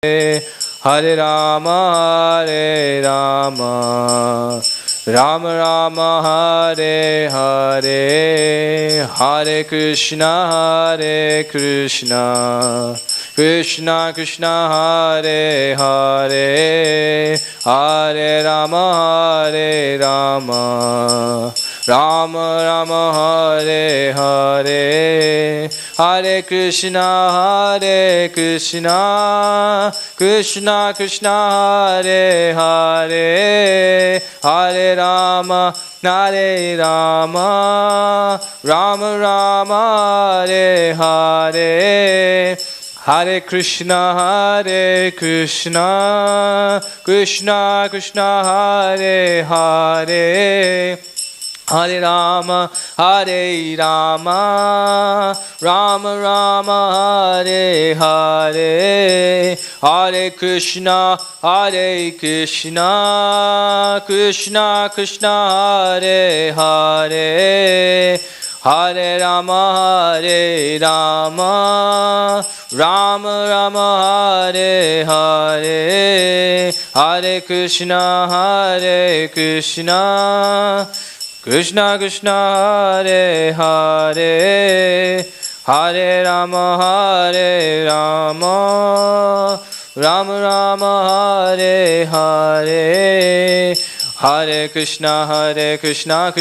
Hare Rama, Hare Rama, Rama Rama, Hare Hare, Hare Krishna, Hare Krishna, Krishna Krishna, Hare Hare, Hare Rama, Hare Rama, Rama Rama, Hare Hare, Hare Krishna, Hare Krishna, Krishna Krishna, Hare Hare, Hare Rama, Hare Rama, Rama Rama, Hare Hare, Hare Krishna, Hare Krishna, Krishna Krishna, Hare Hare, Hare Rama, Hare Rama, Rama Rama, Hare Hare, Hare Krishna, Hare Krishna, Krishna Krishna, Hare Hare, Hare Rama, Hare Rama, Rama Rama, Hare Hare, Hare Krishna, Hare Krishna, Krishna Krishna, Hare Hare, Hare Rama, Hare Rama, Rama Rama, Hare Hare, Hare Krishna, Krishna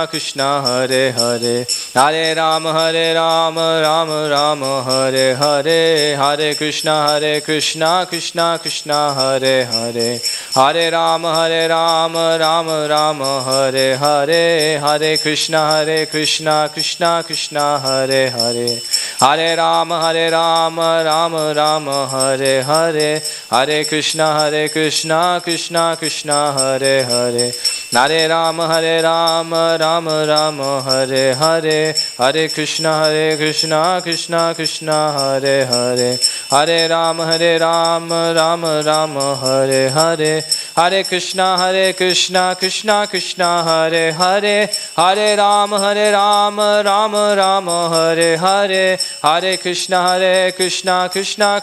Krishna, Hare Hare, Hare Rama, Rama Rama, Hare Hare, Hare Krishna, Krishna Krishna, Hare Hare, Hare Rama, Rama Rama, Hare Hare, Hare Krishna, Krishna Krishna, Hare Hare, Hare Rama, Rama Rama, Hare Hare, Hare Krishna, Krishna Krishna, Hare Hare, Hare Rama, Rama Rama, Hare Hare, Hare Krishna, Krishna Krishna, Hare Hare, Hare Rama, Rama Rama, Hare Hare, Hare Krishna, Krishna Krishna, Hare Hare, Hare Rama, Rama Rama, Hare Hare, Hare Krishna, Krishna,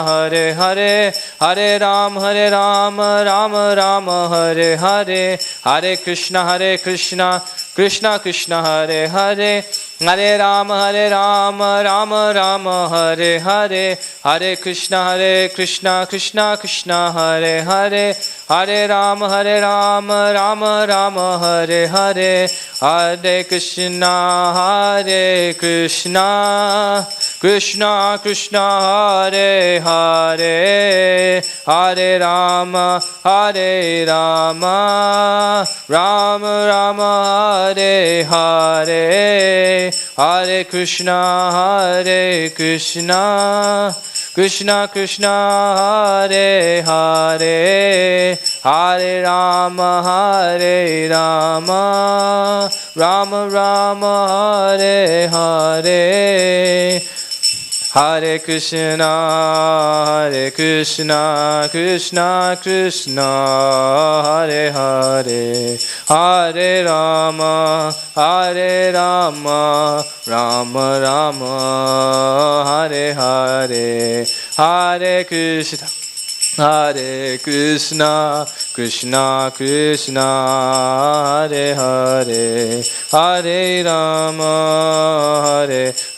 Hare Hare, Hare Rama, Rama Rama, Hare Hare, Hare Krishna, Krishna Krishna, Hare Hare, Hare Rama, Rama Rama, Hare Hare, Hare Krishna, Krishna, Hare Hare, Hare Rama, Rama Rama, Hare Hare, Hare Krishna, Krishna Krishna, Hare Hare, Hare Rama, Rama Rama, Hare Hare, Hare Krishna, Krishna Krishna, Hare Hare, Hare Rama, Rama Rama, Hare Hare, Hare Krishna, Krishna Krishna, Hare Hare, Hare Rama, Rama Rama, Hare Hare, Hare Krishna, Krishna Krishna, Hare Hare, Hare Rama,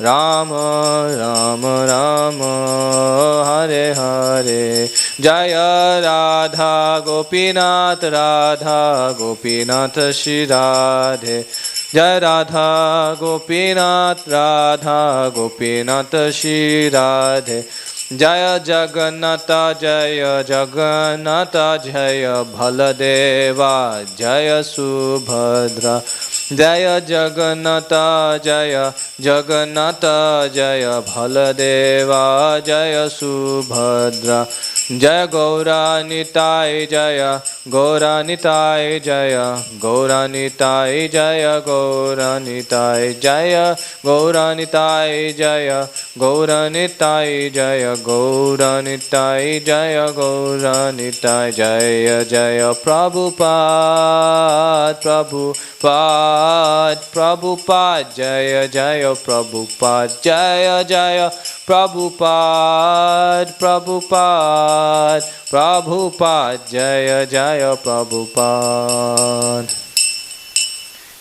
Rama Rama, Hare Hare, Jaya Radha Gopinath, Radha Gopinath Shri Radhe, Jaya Radha Gopinath, Radha Gopinath Shri Radhe, Jaya Jagannatha, Jaya Jagannatha, Jaya Baladeva, Jaya Subhadra, Jaya Jagannatha, Jaya Jagannatha, Jaya Baladeva, Jaya Subhadra, Jaya Gaura Nitai, Jaya Gaura Nitai, Jaya Gaura Nitai, Jaya Gaura Nitai, Jaya Gaura Nitai, Jaya Gaura Nitai, Jaya Gaura Nitai, Jaya Gaura Nitai, Jaya Jaya Prabhupada, Prabhupada, Jaya Jaya Prabhupada, Jaya Jaya Prabhupada, Prabhupada, Prabhupada, Jaya Jaya Prabhupada.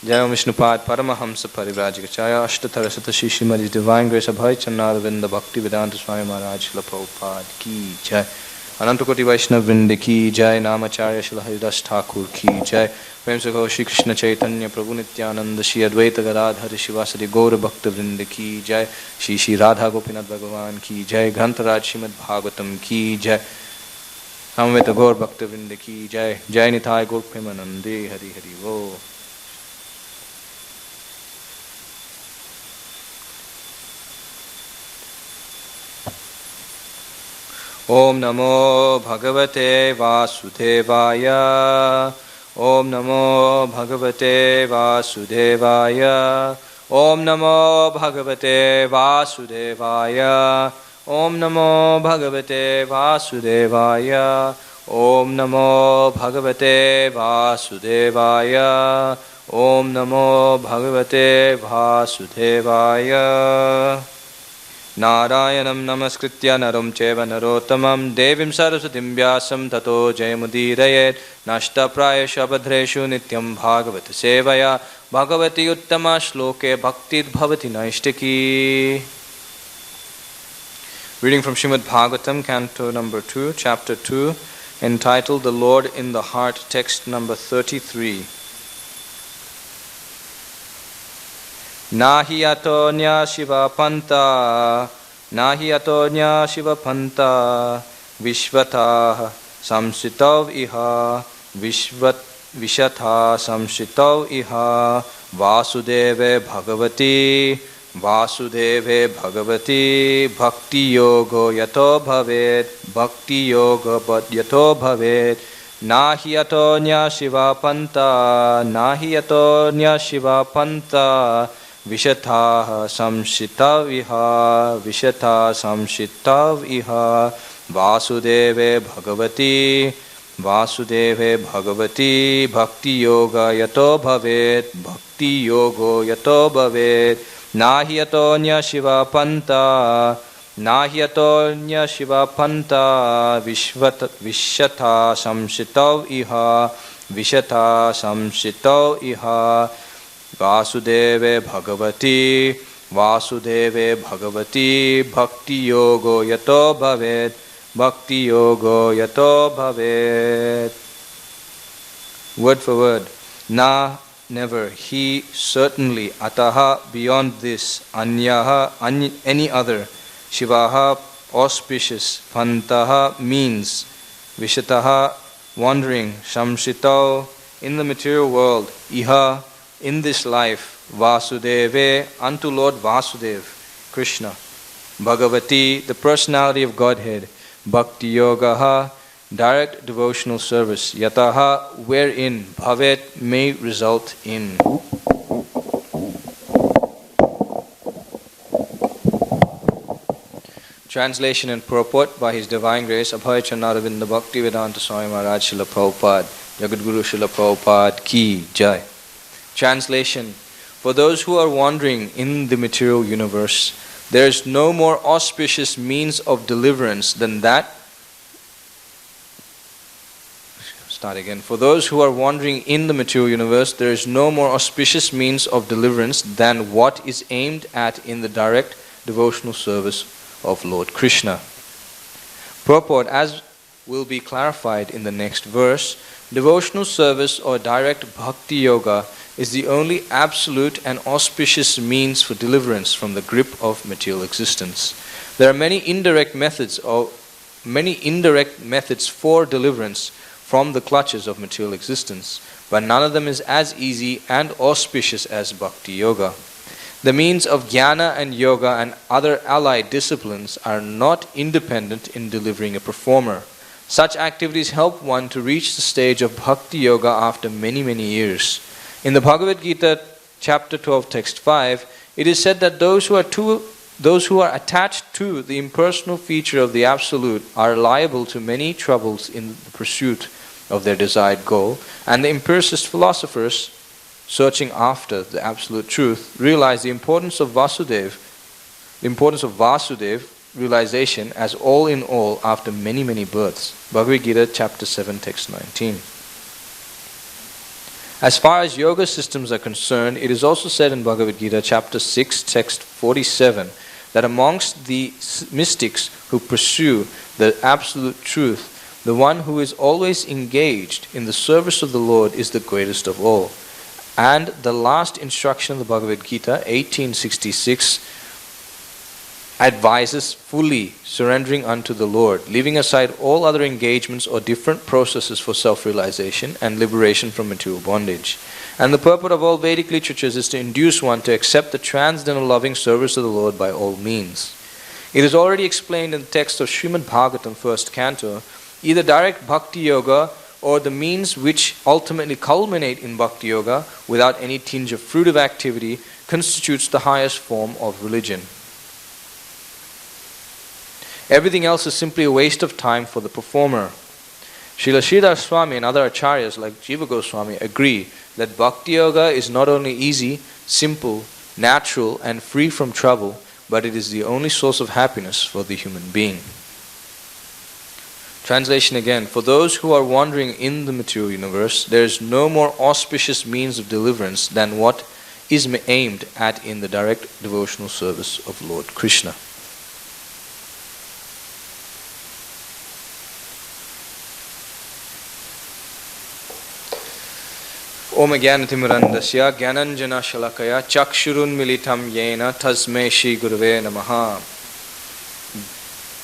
Jaya Vishnupad Paramahamsa Parivrajikacharya Ashtatara Satashi Srimati Divine Grace Abhay Chanaravinda Bhakti Vedanta Swami Maharaj Srila Prabhupada Ki Jai. Anantakoti Vaishnav Vrinda Ki Jai. Namacharya Srila Haridas Thakur Ki Jai. Prem Sakho Shri Krishna Chaitanya Prabhu Nityananda Shri Advaita Gadadhara Shivasadi Gaura Bhakta Vrinda Ki Jai. Shri Shri Radha Gopinath Bhagavan Ki Jai. Grantaraj Srimad Bhagavatam Ki Jai. Samveta Gaur Bhakta Vrinda Ki Jai. Jai Nitai Gaur Premanande Hari Hari Wo. Om Namo Bhagavate Vasudevaya. Om Namo Bhagavate Vasudevaya. Om Namo Bhagavate Vasudevaya. Om Namo Bhagavate Vasudevaya. Om Namo Bhagavate Vasudevaya. Om Namo Bhagavate Vasudevaya. Narayanam namaskritya naram cheva narottamam devim saraswatim vyasam tato jayamudiraye nashta praya shabadreshu nityam bhagavata sevaya bhagavati uttama shloke bhaktid bhavati naishtaki. Reading from Srimad Bhagavatam, Canto number 2, Chapter 2, entitled The Lord in the Heart, text number 33. Nahi atonya shiva panta, nahi atonya shiva panta, vishvata samsitav iha, vishatha samsitav iha, vasudeve bhagavati, vasudeve bhagavati, bhakti yogo yato bhavet, bhakti yoga yato bhavet, nahi atonya shiva panta, nahi atonya shiva panta, Vishatha samshitav iha, Vishatha samshitav iha, Vasudeve bhagavati, Vasudeve bhagavati, Bhakti yoga yato bhavet, Bhakti yogo yato bhavet, Nahi atonya shiva panta, Nahi atonya shiva panta, Vishatha samshitav iha, Vishatha samshitav iha, Vasudeve bhagavati, Vasudeve bhagavati, Bhakti yogo yato bhavet, Bhakti yogo yato bhavet. Word for word. Na, never. He, certainly. Ataha, beyond this. Anyaha, any other. Shivaha, auspicious. Pantaha, means. Vishataha, wandering. Shamshitao, in the material world. Iha, in this life. Vasudeve, unto Lord Vasudev, Krishna. Bhagavati, the personality of Godhead. Bhakti yogaha, direct devotional service. Yataha, wherein. Bhavet, may result in. Translation and purport by His Divine Grace Abhay Chanaravinda Bhakti Vedanta Swami Maharaj Srila Prabhupada, Jagadguru Srila Prabhupada Ki Jai. Translation. For those who are wandering in the material universe, there is no more auspicious means of deliverance than that. Start again. For those who are wandering in the material universe, there is no more auspicious means of deliverance than what is aimed at in the direct devotional service of Lord Krishna. Purport, as will be clarified in the next verse, devotional service or direct bhakti yoga is the only absolute and auspicious means for deliverance from the grip of material existence. There are many indirect methods for deliverance from the clutches of material existence, but none of them is as easy and auspicious as bhakti yoga. The means of jnana and yoga and other allied disciplines are not independent in delivering a performer. Such activities help one to reach the stage of bhakti yoga after many, many years. In the Bhagavad Gita, chapter 12, text 5, it is said that those who are attached to the impersonal feature of the Absolute are liable to many troubles in the pursuit of their desired goal, and the empiricist philosophers, searching after the absolute truth, realize the importance of Vasudev, realization as all in all after many, many births. Bhagavad Gita chapter 7 text 19. As far as yoga systems are concerned, it is also said in Bhagavad Gita chapter 6 text 47 that amongst the mystics who pursue the absolute truth, the one who is always engaged in the service of the Lord is the greatest of all. And the last instruction of the Bhagavad Gita, 1866, advises fully surrendering unto the Lord, leaving aside all other engagements or different processes for self-realization and liberation from material bondage. And the purport of all Vedic literatures is to induce one to accept the transcendental loving service of the Lord by all means. It is already explained in the text of Srimad Bhagavatam, first canto, either direct bhakti yoga or the means which ultimately culminate in bhakti yoga without any tinge of fruitive activity constitutes the highest form of religion. Everything else is simply a waste of time for the performer. Srila Sridhar Swami and other acharyas like Jiva Goswami agree that bhakti yoga is not only easy, simple, natural and free from trouble, but it is the only source of happiness for the human being. Translation again. For those who are wandering in the material universe, there is no more auspicious means of deliverance than what is aimed at in the direct devotional service of Lord Krishna. Om Jnanatimurandasya Jnananjana Shalakaya Chakshurun Militam Yena Tasme Shri Gurave Namaha.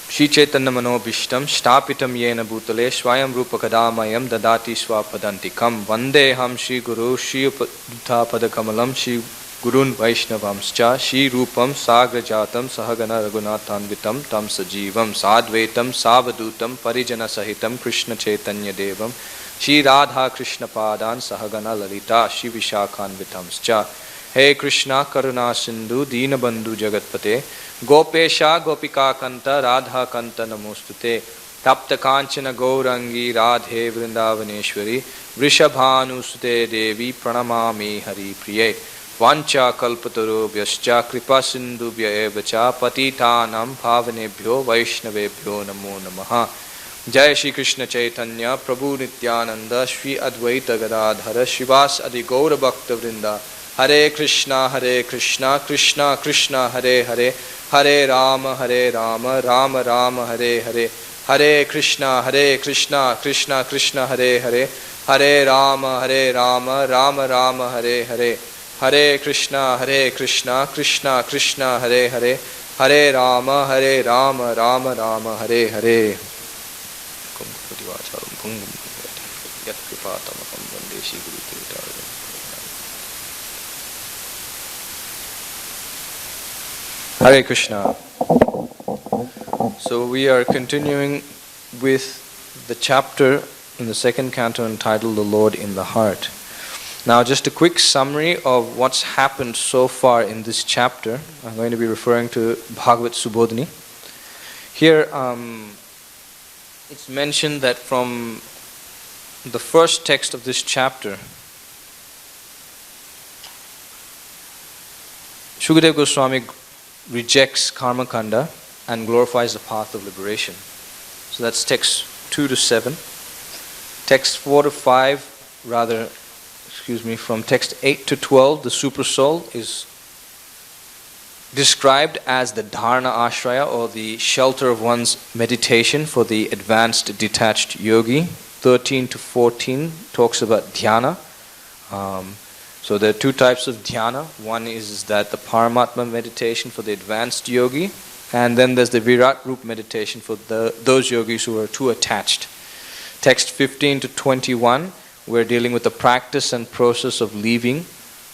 Shri Chaitanya Manobhishtam Shtapitam Yena Bhutale Swayam Rupa Kadamayam Dadati Swapadantikam Vandeham Shri Guru Shri Upadutta Padakamalam Shri Gurun Vaishnavamscha Shri Rupam Sagrajatam Sahagana Raghunathanvitam Tam Sajivam Sadvaitam Savadutam Parijana Sahitam Krishna Chaitanya Devam Shri Radha Krishna Padan Sahagana Lalita Shri Vishakhanvitamscha. Hey Krishna Karuna Sindhu Dina Bandhu Jagatpate Gopesha Gopika Kanta Radha Kanta Namostute Tapta Kanchana Gaurangi Radhe Vrindavaneshwari Vrishabhanu Sute Devi Pranamami Hari Priye Vancha Kalpataro Vyascha Kripa Sindhu Vyaevacha Patitanam Bhavanebhyo Vaishnavebhyo Namo Namaha. Jai Shri Krishna Chaitanya Prabhu Nityananda Shri Advaita Gadadhara Shivas Adi Gaura Bhakta Vrinda Hare Krishna Krishna Krishna Hare Hare Hare Rama Rama Rama Hare Hare Hare Krishna Krishna Krishna Hare Hare Hare Rama Rama Rama Hare Hare Hare Krishna Krishna Krishna Hare Hare Hare Rama Rama Rama Hare Hare. Hare Krishna. So we are continuing with the chapter in the second canto entitled The Lord in the Heart. Now just a quick summary of what's happened so far in this chapter. I'm going to be referring to Bhagavad Subodhini. Here it's mentioned that from the first text of this chapter, Shukadeva Goswami rejects karma kanda and glorifies the path of liberation. So that's text 2 to 7. Text 4 to 5, from text 8 to 12, the super soul is described as the dharana ashraya, or the shelter of one's meditation for the advanced detached yogi. 13 to 14 talks about dhyana. So there are two types of dhyana. One is that the Paramatma meditation for the advanced yogi, and then there's the Virat Rup meditation for those yogis who are too attached. Text 15 to 21, we're dealing with the practice and process of leaving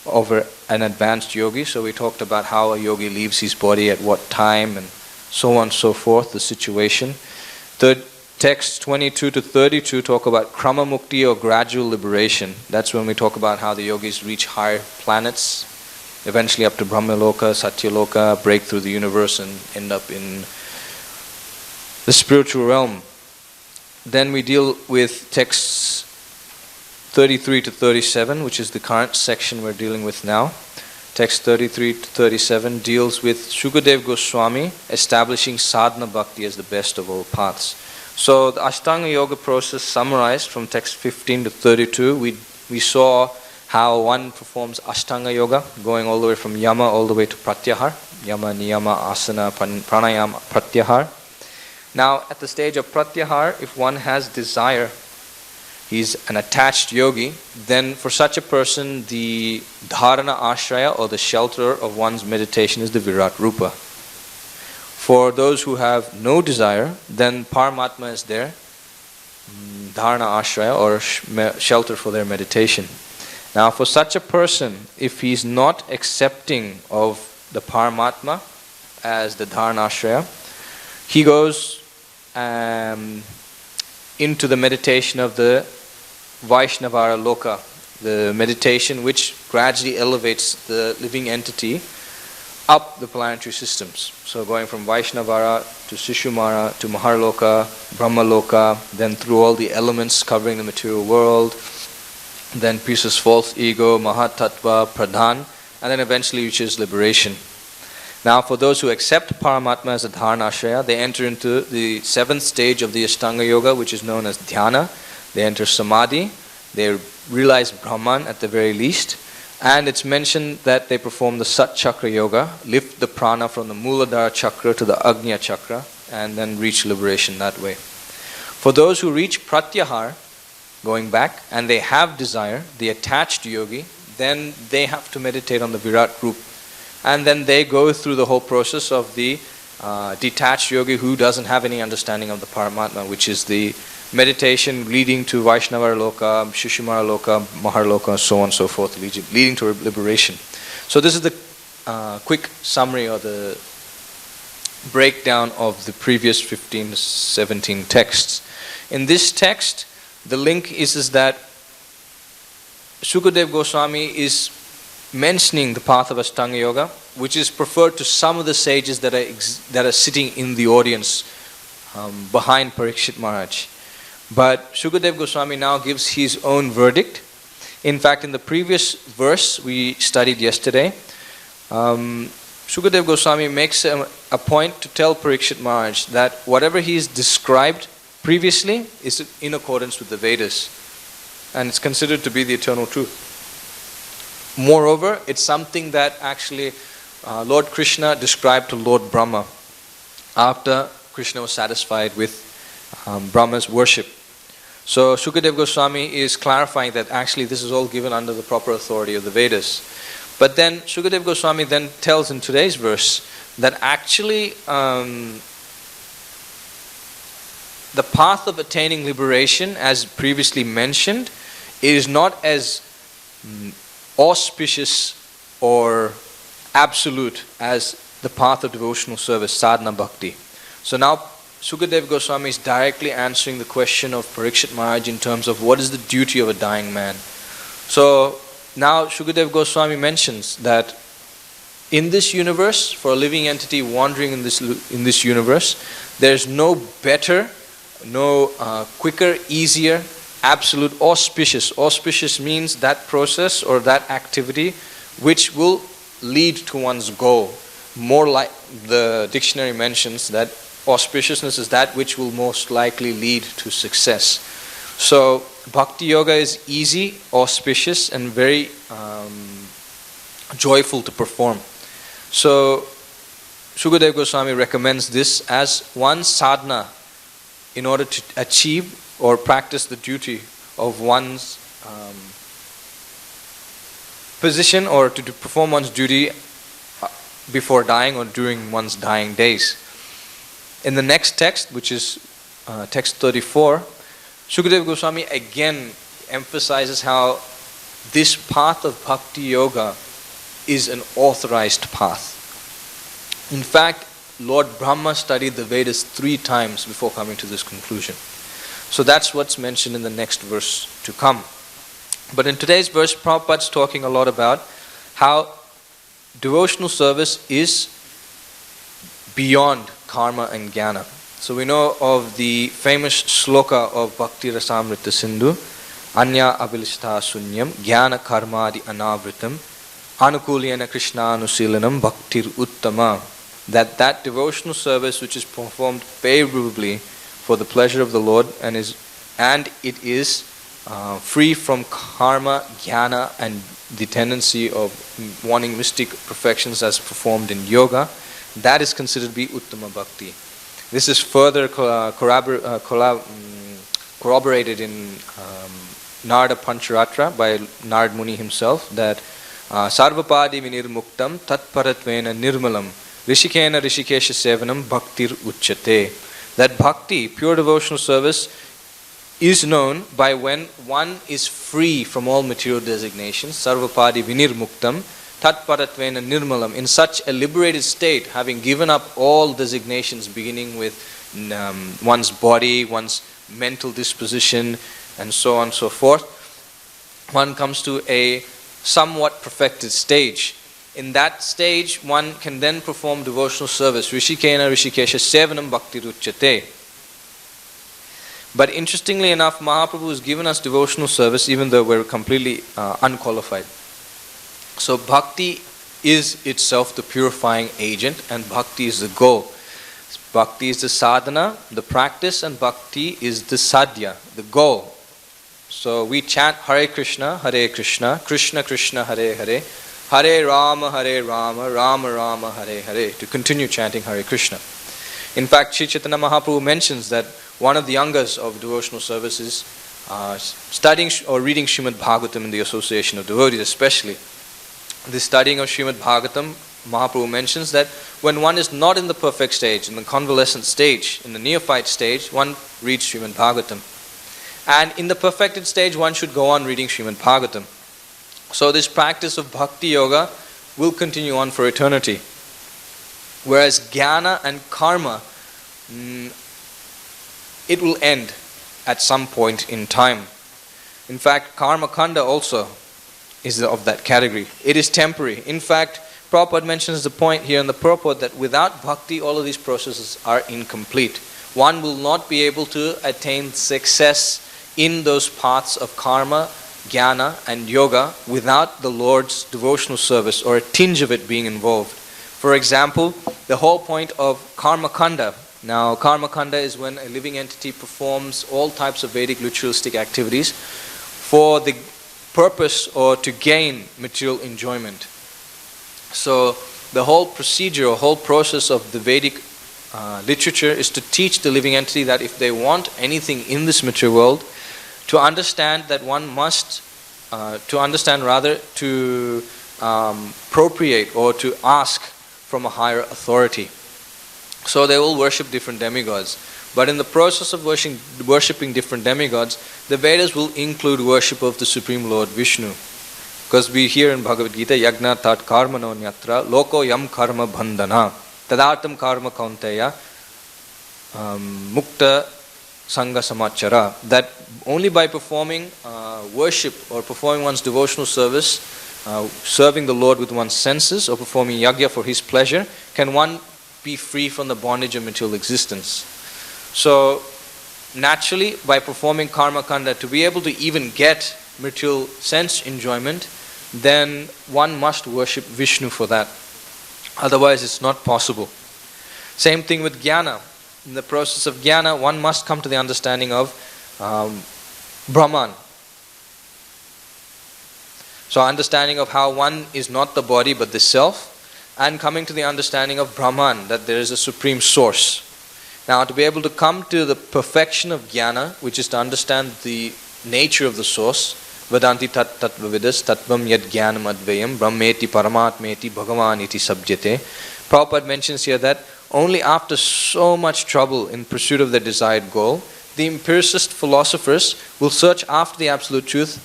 over an advanced yogi. So we talked about how a yogi leaves his body at what time and so on and so forth, the situation. Texts 22 to 32 talk about krama mukti, or gradual liberation. That's when we talk about how the yogis reach higher planets, eventually up to Brahmaloka, Satyaloka, break through the universe and end up in the spiritual realm. Then we deal with texts 33 to 37, which is the current section we're dealing with now. text 33 to 37, deals with Shukadev Goswami establishing sadhana bhakti as the best of all paths. So the Ashtanga Yoga process summarized from text 15 to 32, we saw how one performs Ashtanga Yoga, going all the way from Yama all the way to Pratyahar. Yama, Niyama, Asana, Pranayama, Pratyahar. Now at the stage of Pratyahar, if one has desire, he's an attached yogi, then for such a person the dharana ashraya or the shelter of one's meditation is the Virat Rupa. For those who have no desire, then Paramatma is their dharana ashraya or shelter for their meditation. Now for such a person, if he's not accepting of the Paramatma as the dharana ashraya, he goes into the meditation of the Vaishnavara Loka, the meditation which gradually elevates the living entity up the planetary systems. So going from Vaishnavara to Sishumara to Maharloka, Brahmaloka, then through all the elements covering the material world, then pieces false ego, Mahatattva, Pradhan, and then eventually reaches liberation. Now for those who accept Paramatma as a dharana ashraya, they enter into the 7th stage of the Ashtanga Yoga, which is known as Dhyana. They enter Samadhi, they realize Brahman at the very least, and it's mentioned that they perform the Sat Chakra Yoga, lift the prana from the Muladhara Chakra to the Agnya Chakra, and then reach liberation that way. For those who reach Pratyahar, going back, and they have desire, the attached yogi, then they have to meditate on the Virat Rupa. And then they go through the whole process of the detached yogi who doesn't have any understanding of the Paramatma, which is the meditation leading to Vaishnavara Loka, Shishumara Loka, Maharloka, so on and so forth, leading to liberation. So this is the quick summary or the breakdown of the previous 15 to 17 texts. In this text, the link is that Shukadev Goswami is mentioning the path of Ashtanga Yoga, which is preferred to some of the sages that are sitting in the audience behind Parikshit Maharaj. But Shukadev Goswami now gives his own verdict. In fact, in the previous verse we studied yesterday, Shukadev Goswami makes a point to tell Parikshit Maharaj that whatever he's described previously is in accordance with the Vedas, and it's considered to be the eternal truth. Moreover, it's something that actually Lord Krishna described to Lord Brahma after Krishna was satisfied with Brahma's worship. So Shukadev Goswami is clarifying that actually this is all given under the proper authority of the Vedas. But then Shukadev Goswami then tells in today's verse that actually the path of attaining liberation, as previously mentioned, is not as auspicious or absolute as the path of devotional service, sadhana bhakti. So now Shukadev Goswami is directly answering the question of Parikshit Maharaj in terms of what is the duty of a dying man. So now Shukadev Goswami mentions that in this universe, for a living entity wandering in this universe, there's no better, no quicker, easier, absolute, auspicious. Auspicious means that process or that activity which will lead to one's goal. More like the dictionary mentions that auspiciousness is that which will most likely lead to success. So Bhakti Yoga is easy, auspicious, and very joyful to perform. So Shukadev Goswami recommends this as one sadhana in order to achieve or practice the duty of one's position, or to perform one's duty before dying or during one's dying days. In the next text, which is text 34, Shukadev Goswami again emphasizes how this path of Bhakti Yoga is an authorized path. In fact, Lord Brahma studied the Vedas 3 times before coming to this conclusion. So that's what's mentioned in the next verse to come. But in today's verse, Prabhupada's talking a lot about how devotional service is beyond karma and jnana. So we know of the famous sloka of Bhakti Rasamrita Sindhu, Anya Abhilishta Sunyam, Jnana Karmadi Anavritam, Anukulyena Krishna Anusilanam Bhaktir Uttama. That devotional service which is performed favorably for the pleasure of the Lord and it is free from karma, jnana, and the tendency of wanting mystic perfections as performed in yoga, that is considered to be Uttama Bhakti. This is further corroborated in Narada Pancharatra by Narad Muni himself, that Sarvapadi Vinirmuktam Tatparatvena Nirmalam Rishikena Rishikesha Sevanam Bhaktir Uchate. That bhakti, pure devotional service, is known by when one is free from all material designations, Sarvapadi Vinirmuktam Tatparatvena Nirmalam, in such a liberated state, having given up all designations beginning with one's body, one's mental disposition, and so on and so forth, one comes to a somewhat perfected stage. In that stage, one can then perform devotional service. Rishikena Rishikesha Sevanam Bhakti Ruchyate. But interestingly enough, Mahaprabhu has given us devotional service even though we're completely unqualified. So bhakti is itself the purifying agent, and bhakti is the goal. Bhakti is the sadhana, the practice, and bhakti is the sadhya, the goal. So we chant Hare Krishna, Krishna Krishna, Hare Hare, Hare Rama, Rama Rama, Hare Hare, to continue chanting Hare Krishna. In fact, Sri Chaitanya Mahaprabhu mentions that one of the angas of devotional service is studying or reading Srimad Bhagavatam in the association of devotees, especially. The studying of Srimad Bhagavatam, Mahaprabhu mentions that when one is not in the perfect stage, in the convalescent stage, in the neophyte stage, one reads Srimad Bhagavatam. And in the perfected stage, one should go on reading Srimad Bhagavatam. So this practice of bhakti yoga will continue on for eternity. Whereas jnana and karma, it will end at some point in time. In fact, karma kanda also is of that category. It is temporary. In fact, Prabhupada mentions the point here in the purport that without bhakti, all of these processes are incomplete. One will not be able to attain success in those paths of karma, jnana, and yoga without the Lord's devotional service or a tinge of it being involved. For example, the whole point of karma kanda. Now, karma kanda is when a living entity performs all types of Vedic ritualistic activities for the purpose or to gain material enjoyment. So the whole procedure or whole process of the Vedic literature is to teach the living entity that if they want anything in this material world, to understand that one must, to appropriate or to ask from a higher authority. So they will worship different demigods. But in the process of worshipping different demigods, the Vedas will include worship of the Supreme Lord Vishnu. Because we hear in Bhagavad Gita, Yagna tat karmano nyatra, loko yam karma bandhana, tadartam karma kaunteya, mukta sangha samachara. That only by performing worship or performing one's devotional service, serving the Lord with one's senses or performing yagya for His pleasure, can one be free from the bondage of material existence. So, naturally, by performing karma kanda, to be able to even get material sense enjoyment, then one must worship Vishnu for that. Otherwise, it's not possible. Same thing with jnana. In the process of jnana, one must come to the understanding of Brahman. So, understanding of how one is not the body but the self, and coming to the understanding of Brahman, that there is a supreme source. Now, to be able to come to the perfection of jnana, which is to understand the nature of the source, Vedanti tat tattvavidas tattvam yad jnanam advayam brahmeti paramatmeti bhagavan iti sabjate. Prabhupada mentions here that only after so much trouble in pursuit of their desired goal, the empiricist philosophers will search after the absolute truth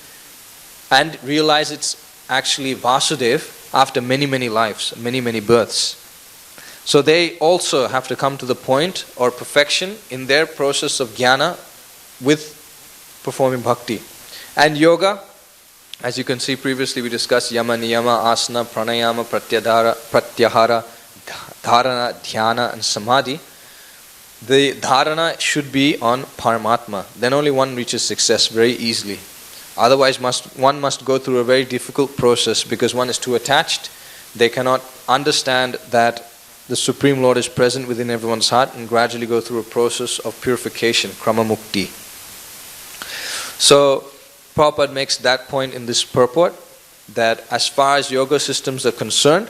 and realize it's actually Vasudev after many, many lives, many, many births. So they also have to come to the point or perfection in their process of jnana with performing bhakti. And yoga, as you can see previously we discussed yama, niyama, asana, pranayama, pratyahara, dharana, dhyana and samadhi. The dharana should be on Paramatma. Then only one reaches success very easily. Otherwise, one must go through a very difficult process because one is too attached. They cannot understand that the Supreme Lord is present within everyone's heart and gradually go through a process of purification, krama mukti. So, Prabhupada makes that point in this purport, that as far as yoga systems are concerned,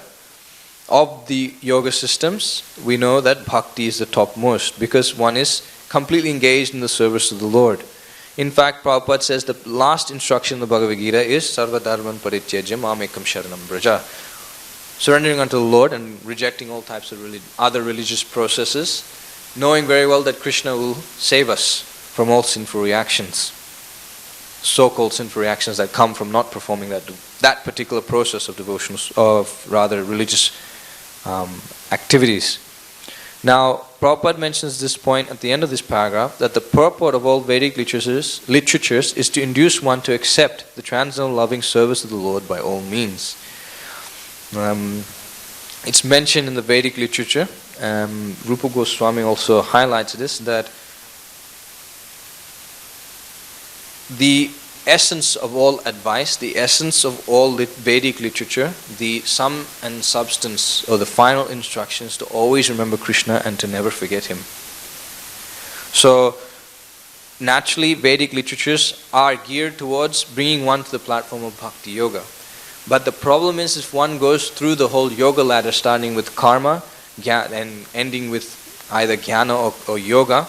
of the yoga systems, we know that bhakti is the topmost because one is completely engaged in the service of the Lord. In fact, Prabhupada says the last instruction in the Bhagavad Gita is Sarva dharman parityajya mamekam sharanam braja. Surrendering unto the Lord and rejecting all types of other religious processes, knowing very well that Krishna will save us from all sinful reactions, so-called sinful reactions that come from not performing that particular process of devotional, of rather religious activities. Now, Prabhupada mentions this point at the end of this paragraph, that the purport of all Vedic literatures is to induce one to accept the transcendental loving service of the Lord by all means. It's mentioned in the Vedic literature, Rupa Goswami also highlights this, that the essence of all advice, the essence of all Vedic literature, the sum and substance or the final instructions to always remember Krishna and to never forget him. So naturally Vedic literatures are geared towards bringing one to the platform of Bhakti Yoga. But the problem is, if one goes through the whole yoga ladder starting with karma and ending with either jnana or yoga,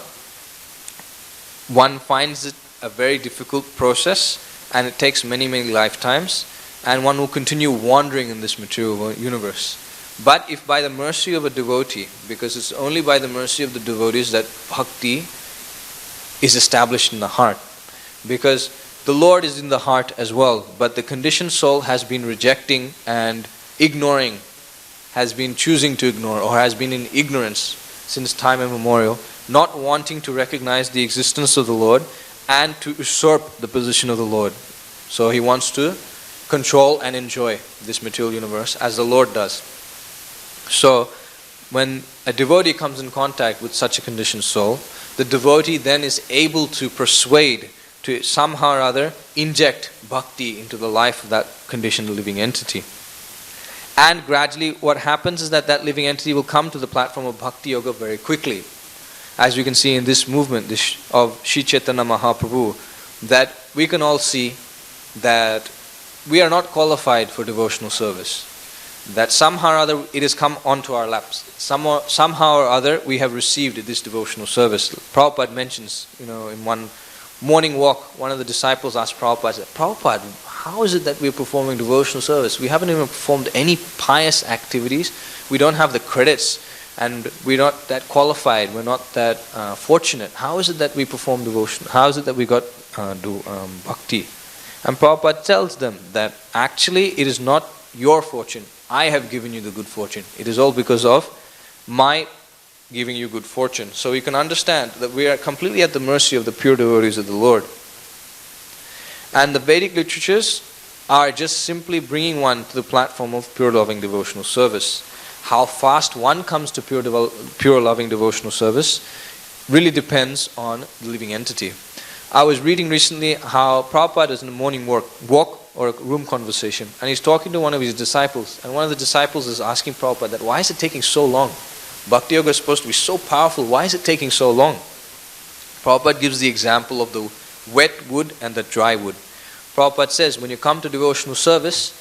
one finds it a very difficult process and it takes many lifetimes, and one will continue wandering in this material universe. But if by the mercy of a devotee, because it's only by the mercy of the devotees that bhakti is established in the heart, because the Lord is in the heart as well, but the conditioned soul has been rejecting and ignoring, has been choosing to ignore, or has been in ignorance since time immemorial, not wanting to recognize the existence of the Lord and to usurp the position of the Lord. So he wants to control and enjoy this material universe as the Lord does. So when a devotee comes in contact with such a conditioned soul, the devotee then is able to persuade, to somehow or other inject bhakti into the life of that conditioned living entity. And gradually what happens is that that living entity will come to the platform of Bhakti Yoga very quickly. As we can see in this movement of Shri Chaitanya Mahaprabhu, that we can all see that we are not qualified for devotional service. That somehow or other it has come onto our laps. Somehow or other we have received this devotional service. Prabhupada mentions, in one morning walk, one of the disciples asked Prabhupada, Prabhupada, how is it that we are performing devotional service? We haven't even performed any pious activities. We don't have the credits. And we're not that qualified, we're not that fortunate. How is it that we perform devotion? How is it that we got bhakti? And Prabhupada tells them that actually it is not your fortune. I have given you the good fortune. It is all because of my giving you good fortune. So you can understand that we are completely at the mercy of the pure devotees of the Lord. And the Vedic literatures are just simply bringing one to the platform of pure loving devotional service. How fast one comes to pure loving devotional service really depends on the living entity. I was reading recently how Prabhupada is in a morning walk or a room conversation, and he's talking to one of his disciples, and one of the disciples is asking Prabhupada that why is it taking so long? Bhakti Yoga is supposed to be so powerful, why is it taking so long? Prabhupada gives the example of the wet wood and the dry wood. Prabhupada says when you come to devotional service,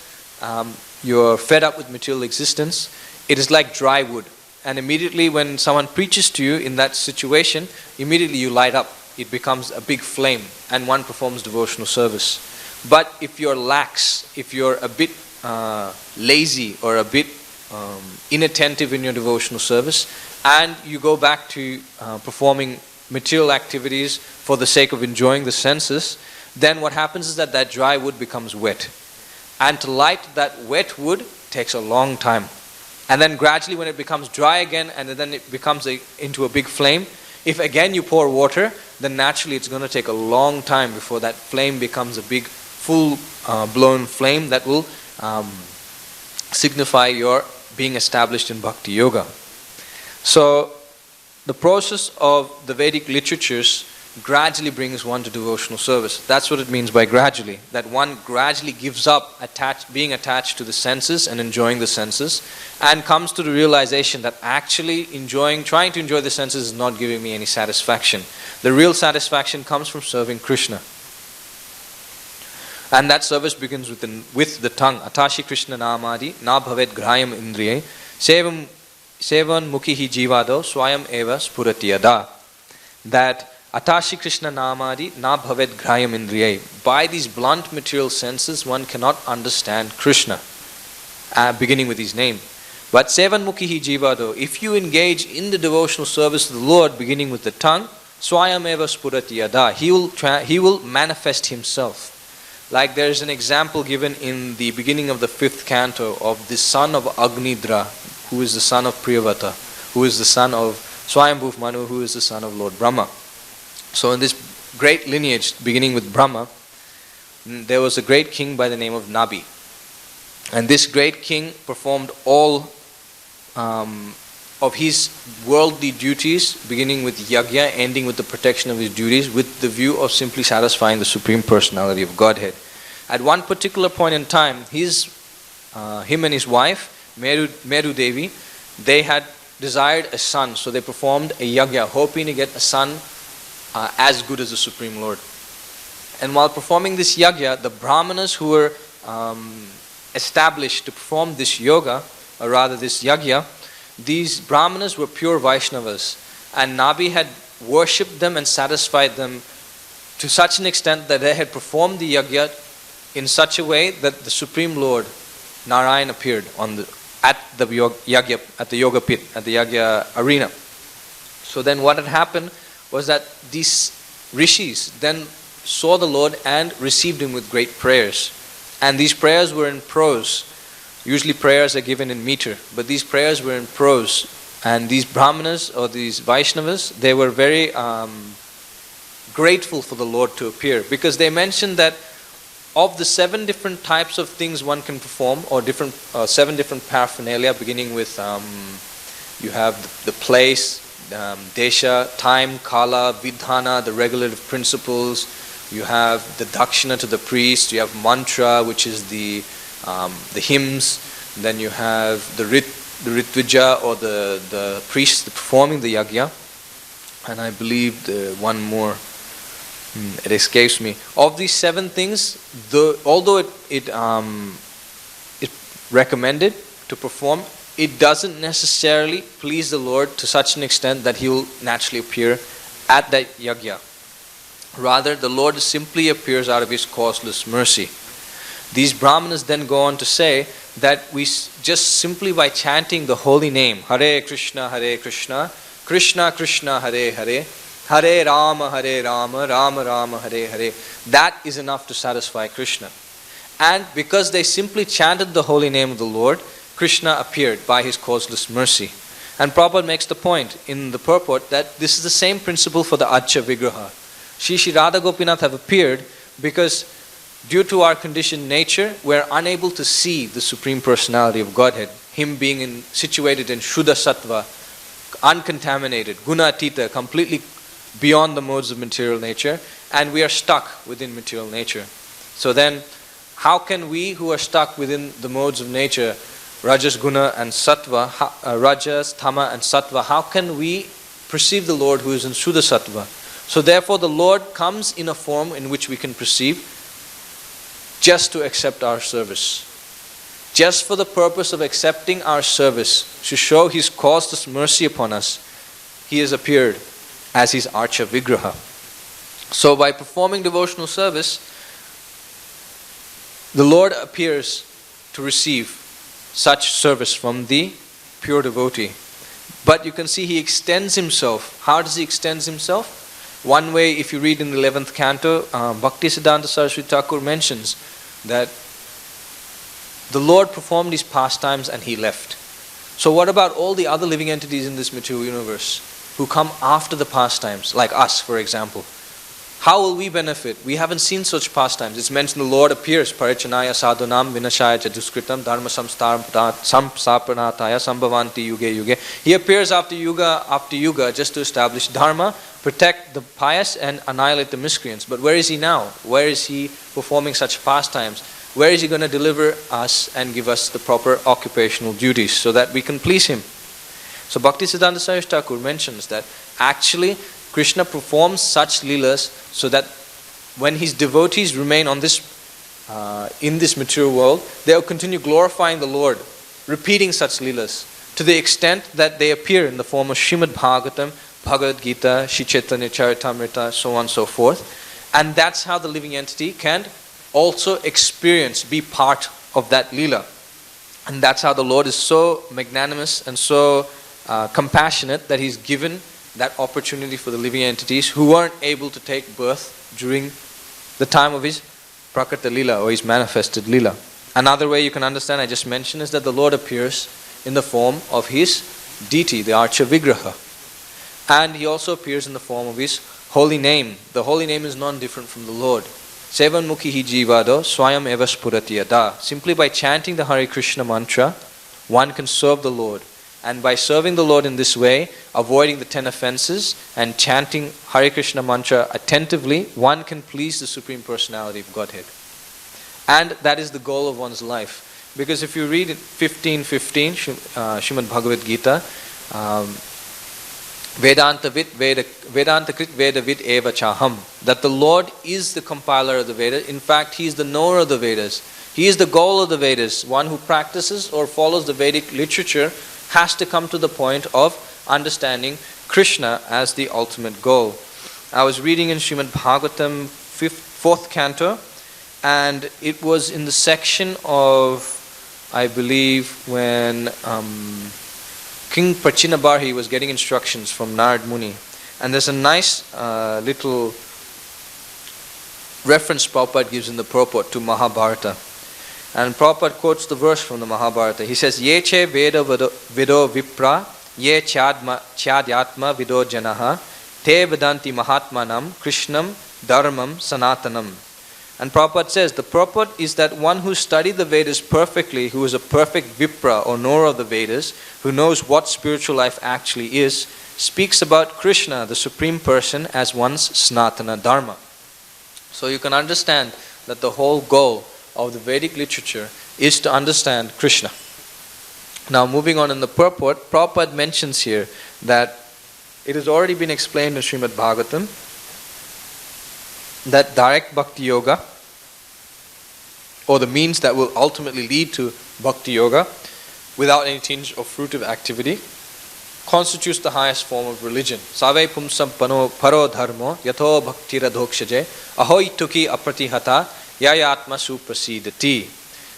you're fed up with material existence. It is like dry wood, and immediately when someone preaches to you in that situation, immediately you light up. It becomes a big flame and one performs devotional service. But if you're lax, if you're a bit lazy or a bit inattentive in your devotional service, and you go back to performing material activities for the sake of enjoying the senses, then what happens is that that dry wood becomes wet. And to light that wet wood takes a long time. And then gradually when it becomes dry again and then it becomes into a big flame, if again you pour water, then naturally it's going to take a long time before that flame becomes a big full-blown flame that will signify your being established in Bhakti Yoga. So the process of the Vedic literatures gradually brings one to devotional service. That's what it means by gradually. That one gradually gives up being attached to the senses and enjoying the senses, and comes to the realization that actually trying to enjoy the senses is not giving me any satisfaction. The real satisfaction comes from serving Krishna. And that service begins with the tongue. Atashi Krishna namadi na bhavet grahayam indriye sevan mukhihi jivado swayam eva spurati yada. That Atashi Krishna namadi na bhavet grahayam indriye. By these blunt material senses, one cannot understand Krishna, beginning with his name. But sevan mukhihi jivado, if you engage in the devotional service of the Lord, beginning with the tongue, swayam eva spurati yada, he will manifest himself. Like there is an example given in the beginning of the 5th canto of the son of Agnidra, who is the son of Priyavata, who is the son of Swayambhuv Manu, who is the son of Lord Brahma. So in this great lineage, beginning with Brahma, there was a great king by the name of Nabi. And this great king performed all of his worldly duties, beginning with yajna, ending with the protection of his duties, with the view of simply satisfying the Supreme Personality of Godhead. At one particular point in time, him and his wife, Meru Devi, they had desired a son, so they performed a yajna, hoping to get a son as good as the Supreme Lord. And while performing this yajna, the brahmanas who were established to perform this yoga, or rather this yajna, these brahmanas were pure Vaishnavas, and Nabi had worshipped them and satisfied them to such an extent that they had performed the yajna in such a way that the Supreme Lord Narayan appeared at the yoga pit, at the yajna arena. So then what had happened was that these rishis then saw the Lord and received him with great prayers. And these prayers were in prose. Usually prayers are given in meter, but these prayers were in prose. And these brahmanas or these Vaishnavas, they were very grateful for the Lord to appear, because they mentioned that of the 7 different types of things one can perform, or 7 different paraphernalia, beginning with you have the place, desha, time, kala, vidhana, the regulative principles. You have the dakshina to the priest. You have mantra, which is the hymns. Then you have the ritvija, or the priest performing the yajna. And I believe one more, it escapes me. Of these 7 things, although it recommended to perform, it doesn't necessarily please the Lord to such an extent that he will naturally appear at that yajna. Rather, the Lord simply appears out of his causeless mercy. These brahmanas then go on to say that we just simply by chanting the holy name, Hare Krishna, Krishna Krishna, Hare Hare, Hare Rama, Rama Rama, Hare Hare, that is enough to satisfy Krishna. And because they simply chanted the holy name of the Lord, Krishna appeared by his causeless mercy. And Prabhupada makes the point in the purport that this is the same principle for the Accha Vigraha. Shri Radha Gopinath have appeared because due to our conditioned nature, we are unable to see the Supreme Personality of Godhead, him being situated in Shuddha Sattva, uncontaminated, Guna Atita, completely beyond the modes of material nature, and we are stuck within material nature. So then, how can we who are stuck within the modes of nature, Rajas, Guna and Sattva, Rajas, Tama and Sattva, how can we perceive the Lord who is in Shuddha Sattva? So therefore the Lord comes in a form in which we can perceive, just to accept our service. Just for the purpose of accepting our service, to show his causeless mercy upon us, he has appeared as his Archa Vigraha. So by performing devotional service, the Lord appears to receive such service from the pure devotee. But you can see he extends himself. How does he extend himself? One way, if you read in the 11th canto, Bhaktisiddhanta Saraswati Thakur mentions that the Lord performed these pastimes and he left. So what about all the other living entities in this material universe who come after the pastimes, like us, for example? How will we benefit? We haven't seen such pastimes. It's mentioned the Lord appears, parichanaya sadhunam vinashaya chaduskritam dharma samsapanataya sambhavanti yuge yuge. He appears after yuga just to establish dharma, protect the pious and annihilate the miscreants. But where is he now? Where is he performing such pastimes? Where is he going to deliver us and give us the proper occupational duties so that we can please him? So Bhaktisiddhanta Saraswati Thakur mentions that actually Krishna performs such leelas so that when his devotees remain on this, in this material world, they will continue glorifying the Lord, repeating such leelas to the extent that they appear in the form of Srimad Bhagavatam, Bhagavad Gita, Shri Chaitanya Charitamrita, so on and so forth. And that's how the living entity can also experience, be part of that leela. And that's how the Lord is so magnanimous and so compassionate that he's given that opportunity for the living entities who weren't able to take birth during the time of his Prakata Leela or his manifested Leela. Another way you can understand, I just mentioned, is that the Lord appears in the form of his deity, the Archa Vigraha. And he also appears in the form of his holy name. The holy name is non-different from the Lord. Sevan Mukhihi Jivado Swayam Eva Spurati Yada. Simply by chanting the Hare Krishna mantra, one can serve the Lord. And by serving the Lord in this way, avoiding the 10 offenses and chanting Hare Krishna mantra attentively, one can please the Supreme Personality of Godhead. And that is the goal of one's life. Because if you read 15:15, Srimad Bhagavad Gita, Vedanta Krit Veda Vid Eva Chaham, that the Lord is the compiler of the Vedas. In fact, he is the knower of the Vedas. He is the goal of the Vedas. One who practices or follows the Vedic literature has to come to the point of understanding Krishna as the ultimate goal. I was reading in Srimad Bhagavatam 4th canto, and it was in the section of, I believe, when King Prachinabarhi was getting instructions from Narad Muni. And there's a nice little reference Prabhupada gives in the purport to Mahabharata. And Prabhupada quotes the verse from the Mahabharata. He says, Ye che veda vido vipra, ye chadyatma vido janaha, te vedanti mahatmanam, krishnam, dharmam, sanatanam. And Prabhupada says, the purport is that one who studied the Vedas perfectly, who is a perfect vipra or knower of the Vedas, who knows what spiritual life actually is, speaks about Krishna, the Supreme Person, as one's Sanatana Dharma. So you can understand that the whole goal of the Vedic literature is to understand Krishna. Now moving on in the purport, Prabhupada mentions here that it has already been explained in Srimad Bhagavatam that direct bhakti yoga, or the means that will ultimately lead to bhakti yoga without any tinge of fruitive activity, constitutes the highest form of religion. Save pumsam paro dharmo yatho bhaktira dhokshaje ahoi tuki apratihata yayatma suprasidati.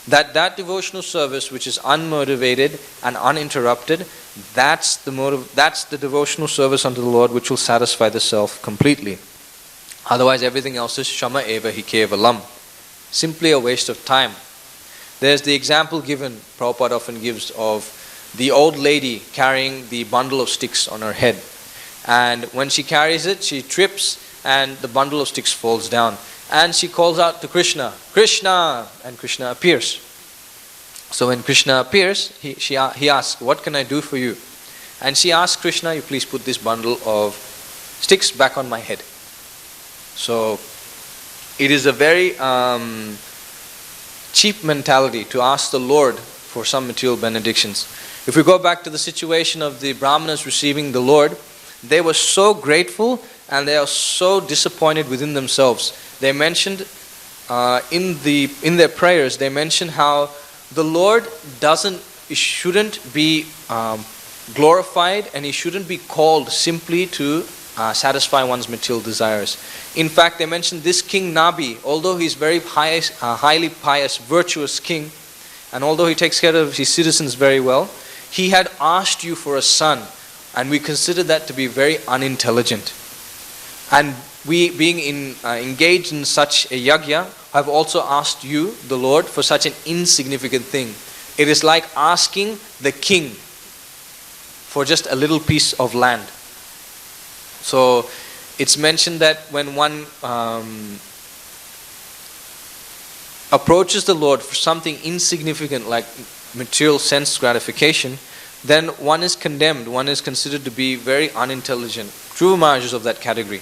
That devotional service which is unmotivated and uninterrupted, that's the devotional service unto the Lord which will satisfy the self completely. Otherwise everything else is shama eva hi kevalam, simply a waste of time. There's the example given, Prabhupada often gives, of the old lady carrying the bundle of sticks on her head. And when she carries it, she trips and the bundle of sticks falls down. And she calls out to Krishna, Krishna! And Krishna appears. So when Krishna appears, he asks, what can I do for you? And she asks Krishna, you please put this bundle of sticks back on my head. So it is a very cheap mentality to ask the Lord for some material benedictions. If we go back to the situation of the Brahmanas receiving the Lord, they were so grateful and they are so disappointed within themselves. They mentioned in their prayers, they mentioned how the Lord shouldn't be glorified and he shouldn't be called simply to satisfy one's material desires. In fact, they mentioned this King Nabi, although he's very highly pious, virtuous king, and although he takes care of his citizens very well, he had asked you for a son, and we consider that to be very unintelligent. And we, being engaged in such a yagya, have also asked you, the Lord, for such an insignificant thing. It is like asking the king for just a little piece of land. So it's mentioned that when one approaches the Lord for something insignificant like material sense gratification, then one is condemned, one is considered to be very unintelligent. Dhruva Maharaj is of that category.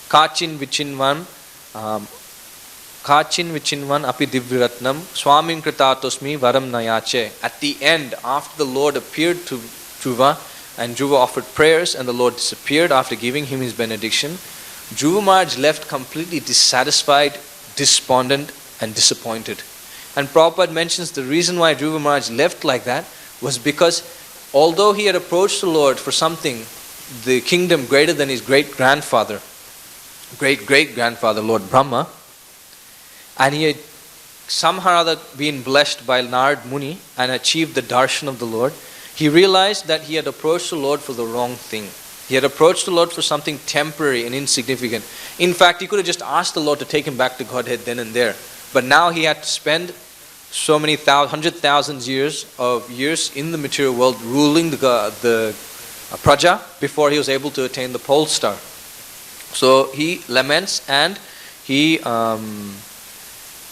Kachin vichinvan api divratnam swamin kritatosmi varam nayache. At the end, after the Lord appeared to Dhruva, and Dhruva offered prayers and the Lord disappeared after giving him his benediction, Dhruva Maharaj left completely dissatisfied, despondent and disappointed. And Prabhupada mentions the reason why Dhruva Maharaj left like that was because although he had approached the Lord for something, the kingdom greater than his great-great-grandfather, Lord Brahma, and he had somehow or other been blessed by Narad Muni and achieved the darshan of the Lord, he realized that he had approached the Lord for the wrong thing. He had approached the Lord for something temporary and insignificant. In fact, he could have just asked the Lord to take him back to Godhead then and there. But now he had to spend so many 100,000 years in the material world ruling the praja before he was able to attain the pole star. So he laments and he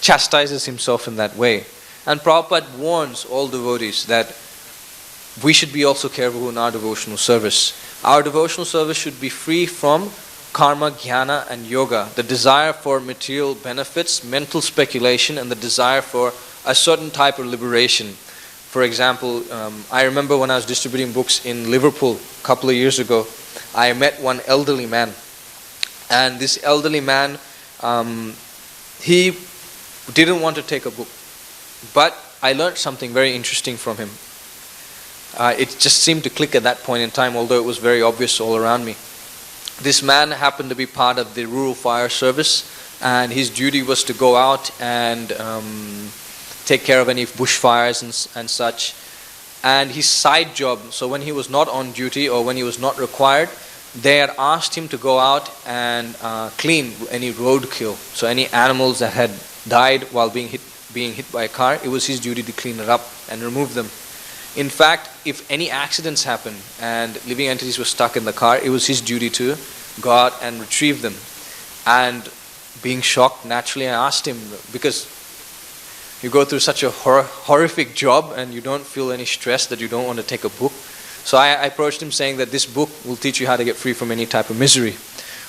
chastises himself in that way. And Prabhupada warns all devotees that we should be also careful in our devotional service. Our devotional service should be free from karma, jnana and yoga, the desire for material benefits, mental speculation, and the desire for a certain type of liberation. For example, I remember when I was distributing books in Liverpool a couple of years ago, I met one elderly man. And this elderly man, he didn't want to take a book. But I learned something very interesting from him. It just seemed to click at that point in time, although it was very obvious all around me. This man happened to be part of the rural fire service, and his duty was to go out and take care of any bushfires and such. And his side job, so when he was not on duty or when he was not required, they had asked him to go out and clean any roadkill. So any animals that had died while being hit by a car, it was his duty to clean it up and remove them. In fact, if any accidents happened and living entities were stuck in the car, it was his duty to go out and retrieve them. And being shocked, naturally I asked him, because you go through such a horrific job and you don't feel any stress that you don't want to take a book. So I approached him saying that this book will teach you how to get free from any type of misery.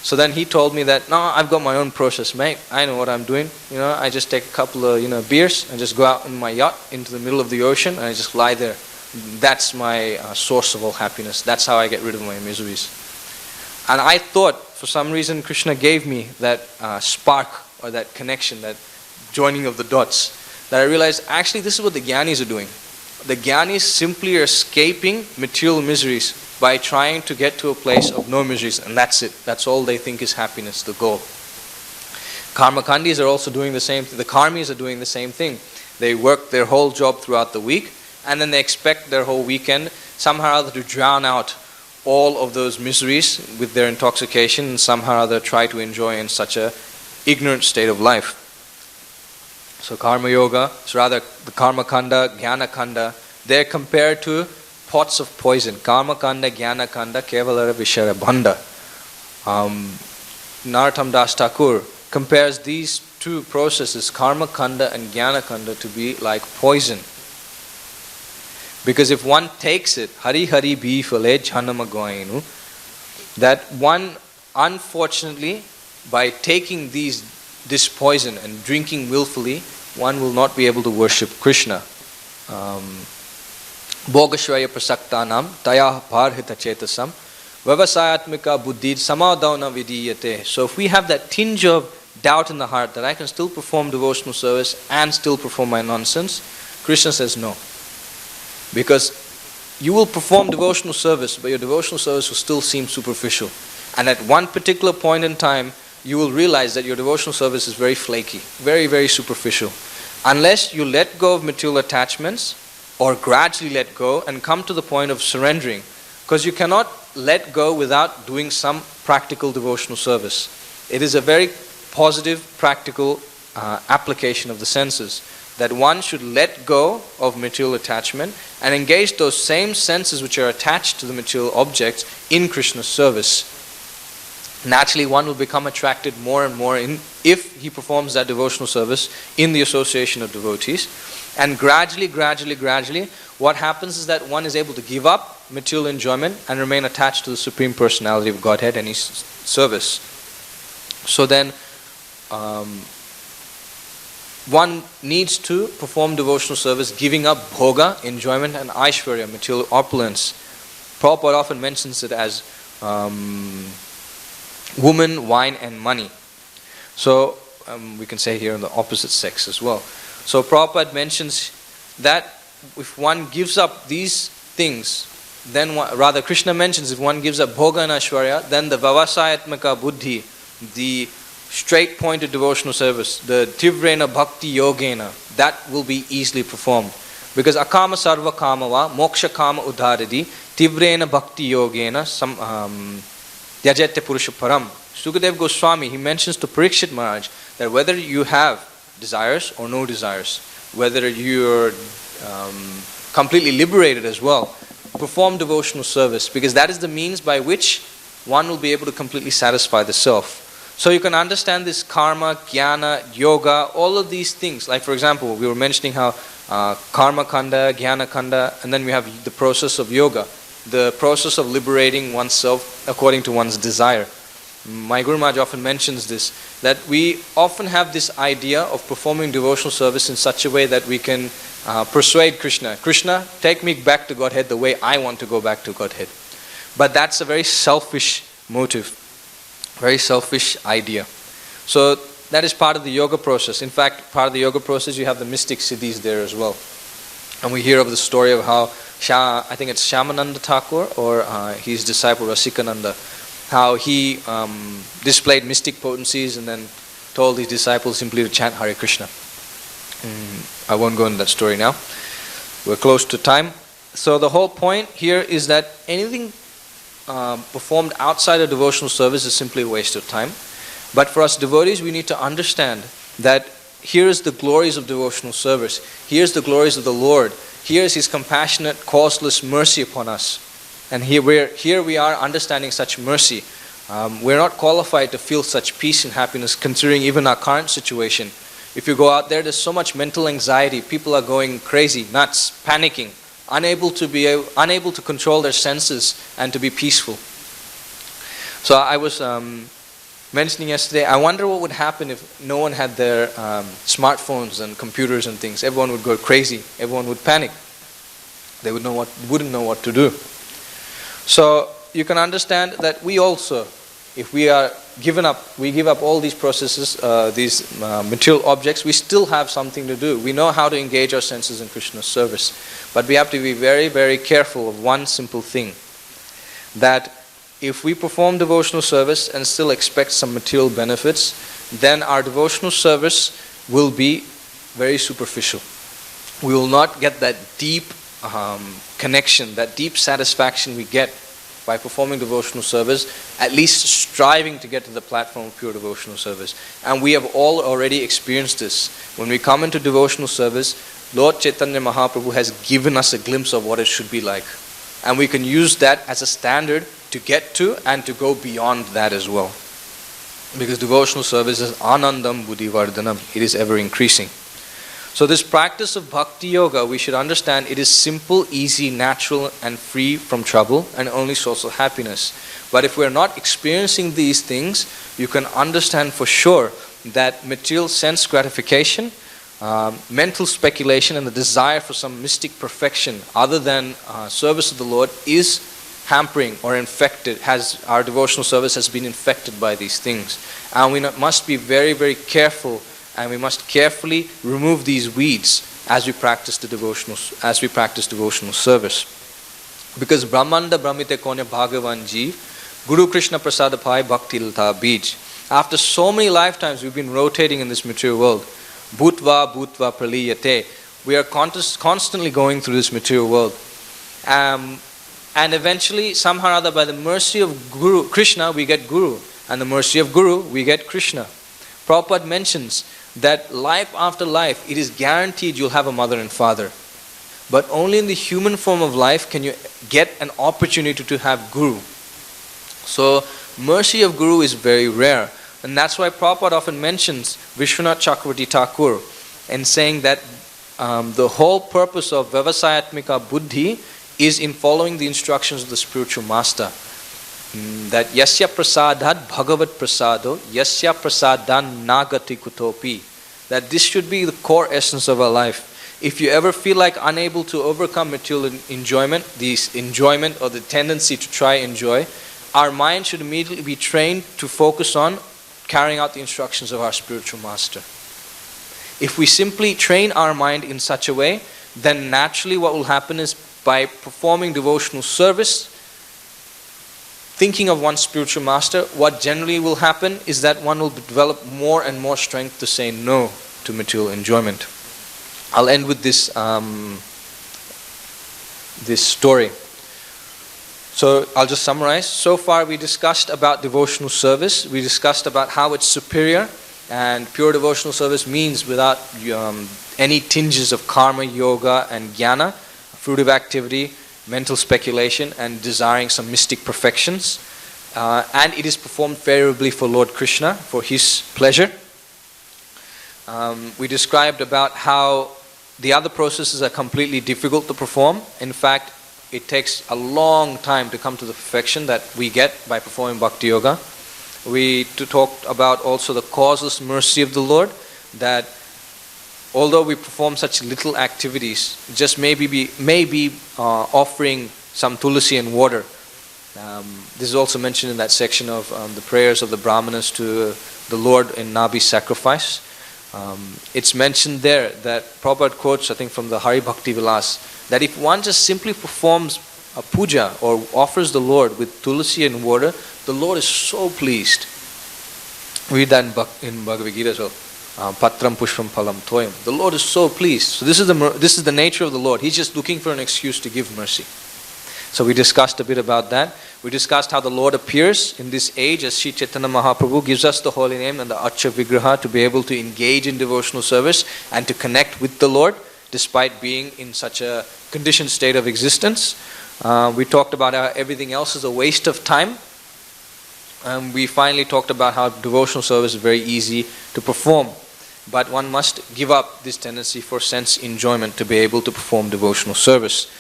So then he told me that, no, I've got my own process, mate. I know what I'm doing. I just take a couple of beers and just go out in my yacht into the middle of the ocean and I just lie there. That's my source of all happiness. That's how I get rid of my miseries. And I thought, for some reason, Krishna gave me that spark or that connection, that joining of the dots, that I realized actually this is what the Jnanis are doing. The Jnanis simply are escaping material miseries by trying to get to a place of no miseries, and that's it. That's all they think is happiness, the goal. Karmakandis are also doing the same thing. The Karmis are doing the same thing. They work their whole job throughout the week, and then they expect their whole weekend somehow or other to drown out all of those miseries with their intoxication and somehow or other try to enjoy in such a ignorant state of life. So Karma Yoga, so rather the Karma Kanda, Jnana Kanda, they're compared to pots of poison. Karma Kanda, Jnana Kanda, Kevalara Vishara Bhanda. Narottam Das Thakur compares these two processes, Karma Kanda and Jnana Kanda, to be like poison. Because if one takes it, Hari Hari Bhi Phale Jhanama Goinu, that one, unfortunately, by taking this poison and drinking willfully, one will not be able to worship Krishna. Bhogashvaya prasaktanam taya bharhita chetasam vavasayatmika buddhi samadhavana vidiyate. So if we have that tinge of doubt in the heart that I can still perform devotional service and still perform my nonsense, Krishna says no. Because you will perform devotional service, but your devotional service will still seem superficial. And at one particular point in time, you will realize that your devotional service is very flaky, very, very superficial. Unless you let go of material attachments, or gradually let go and come to the point of surrendering. Because you cannot let go without doing some practical devotional service. It is a very positive, practical application of the senses. That one should let go of material attachment and engage those same senses which are attached to the material objects in Krishna's service. naturally one will become attracted more and more if he performs that devotional service in the association of devotees. And gradually, what happens is that one is able to give up material enjoyment and remain attached to the Supreme Personality of Godhead and His service. So then, one needs to perform devotional service, giving up bhoga, enjoyment, and aishwarya, material opulence. Prabhupada often mentions it as woman, wine, and money. So, we can say here on the opposite sex as well. So, Prabhupada mentions that if one gives up these things, then rather Krishna mentions if one gives up bhoga and aishwarya, then the vavasayatmaka buddhi, the straight pointed devotional service, the tivrena bhakti yogena, that will be easily performed. Because akama sarva kamava moksha kama udharadi tivrena bhakti yogena yajete purusha param. Sukadeva Goswami, he mentions to Parikshit Maharaj that whether you have desires or no desires, whether you're completely liberated as well, perform devotional service, because that is the means by which one will be able to completely satisfy the self. So you can understand this karma, jnana, yoga, all of these things. Like for example, we were mentioning how karma kanda, jnana kanda, and then we have the process of yoga, the process of liberating oneself according to one's desire. My Guru Maharaj often mentions this, that we often have this idea of performing devotional service in such a way that we can persuade Krishna, Krishna, take me back to Godhead the way I want to go back to Godhead. But that's a very selfish motive. Very selfish idea. So that is part of the yoga process. In fact, part of the yoga process, you have the mystic siddhis there as well. And we hear of the story of how, I think it's Shyamananda Thakur or his disciple Rasikananda, how he displayed mystic potencies and then told his disciples simply to chant Hare Krishna. I won't go into that story now. We're close to time. So the whole point here is that anything performed outside of devotional service is simply a waste of time. But for us devotees, we need to understand that here is the glories of devotional service. Here's the glories of the Lord. Here is His compassionate, causeless mercy upon us. And here we are understanding such mercy. We're not qualified to feel such peace and happiness considering even our current situation. If you go out there, there's so much mental anxiety. People are going crazy, nuts, panicking, unable to control their senses and to be peaceful. So I was mentioning yesterday, I wonder what would happen if no one had their smartphones and computers and things. Everyone would go crazy. Everyone would panic. They wouldn't know what to do. So you can understand that we also, if we give up all these processes, these material objects, we still have something to do. We know how to engage our senses in Krishna's service. But we have to be very, very careful of one simple thing. That if we perform devotional service and still expect some material benefits, then our devotional service will be very superficial. We will not get that deep connection, that deep satisfaction we get by performing devotional service, at least striving to get to the platform of pure devotional service. And we have all already experienced this. When we come into devotional service, Lord Chaitanya Mahaprabhu has given us a glimpse of what it should be like. And we can use that as a standard to get to and to go beyond that as well. Because devotional service is anandam buddhivardhanam. It is ever increasing. So this practice of bhakti yoga, we should understand it is simple, easy, natural and free from trouble and only source of happiness. But if we are not experiencing these things, you can understand for sure that material sense gratification, mental speculation and the desire for some mystic perfection other than service of the Lord is hampering or infected, our devotional service has been infected by these things. And we must be very, very careful, and we must carefully remove these weeds as we practice devotional service. Because Brahmanda Brahmite Konya Bhagavan Jeev, Guru Krishna Prasada Pai Bhakti Lata Bij. After so many lifetimes we've been rotating in this material world, Bhutva Praliyate, we are constantly going through this material world. And eventually, somehow or other, by the mercy of Krishna, we get Guru. And the mercy of Guru, we get Krishna. Prabhupada mentions that life after life, it is guaranteed you'll have a mother and father. But only in the human form of life can you get an opportunity to have Guru. So mercy of Guru is very rare. And that's why Prabhupada often mentions Vishwanath Chakravarti Thakur and saying that the whole purpose of Vyavasayatmika Buddhi is in following the instructions of the spiritual master. That Yasya Prasadad Bhagavat Prasado Yasya Prasadan Nagati Kutopi. That this should be the core essence of our life. If you ever feel like unable to overcome material enjoyment, this enjoyment or the tendency to try enjoy, our mind should immediately be trained to focus on carrying out the instructions of our spiritual master. If we simply train our mind in such a way, then naturally what will happen is by performing devotional service, thinking of one's spiritual master, what generally will happen is that one will develop more and more strength to say no to material enjoyment. I'll end with this this story. So I'll just summarize. So far we discussed about devotional service. We discussed about how it's superior, and pure devotional service means without any tinges of karma, yoga and jnana, fruitive activity, mental speculation and desiring some mystic perfections. And it is performed favorably for Lord Krishna, for His pleasure. We described about how the other processes are completely difficult to perform. In fact, it takes a long time to come to the perfection that we get by performing Bhakti Yoga. We talked about also the causeless mercy of the Lord, that although we perform such little activities, just maybe offering some tulasi and water. This is also mentioned in that section of the prayers of the Brahmanas to the Lord in Nabi sacrifice. It's mentioned there that Prabhupada quotes, I think from the Hari Bhakti Vilas, that if one just simply performs a puja or offers the Lord with tulasi and water, the Lord is so pleased. Read that in Bhagavad Gita as well. Patram pushpam phalam toyam. The Lord is so pleased. So this is the nature of the Lord. He's just looking for an excuse to give mercy. So we discussed a bit about that. We discussed how the Lord appears in this age as Sri Chaitanya Mahaprabhu gives us the holy name and the Acha Vigraha to be able to engage in devotional service and to connect with the Lord despite being in such a conditioned state of existence. We talked about how everything else is a waste of time. We finally talked about how devotional service is very easy to perform. But one must give up this tendency for sense enjoyment to be able to perform devotional service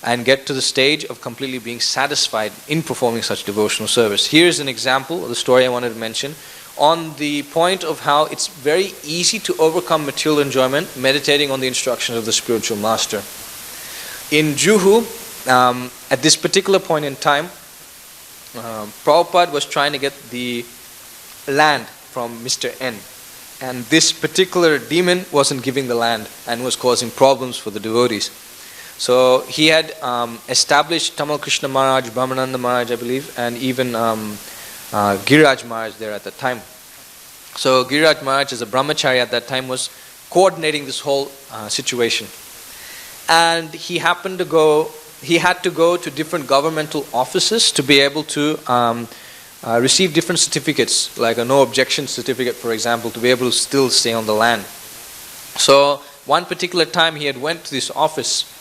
and get to the stage of completely being satisfied in performing such devotional service. Here's an example of the story I wanted to mention on the point of how it's very easy to overcome material enjoyment meditating on the instructions of the spiritual master. In Juhu, at this particular point in time, Prabhupada was trying to get the land from Mr. N. And this particular demon wasn't giving the land and was causing problems for the devotees. So he had established Tamal Krishna Maharaj, Brahmananda Maharaj, I believe, and even Giriraj Maharaj there at the time. So Giriraj Maharaj, as a brahmachari at that time, was coordinating this whole situation. And he had to go to different governmental offices to be able to receive different certificates, like a no objection certificate, for example, to be able to still stay on the land. So one particular time he had went to this office,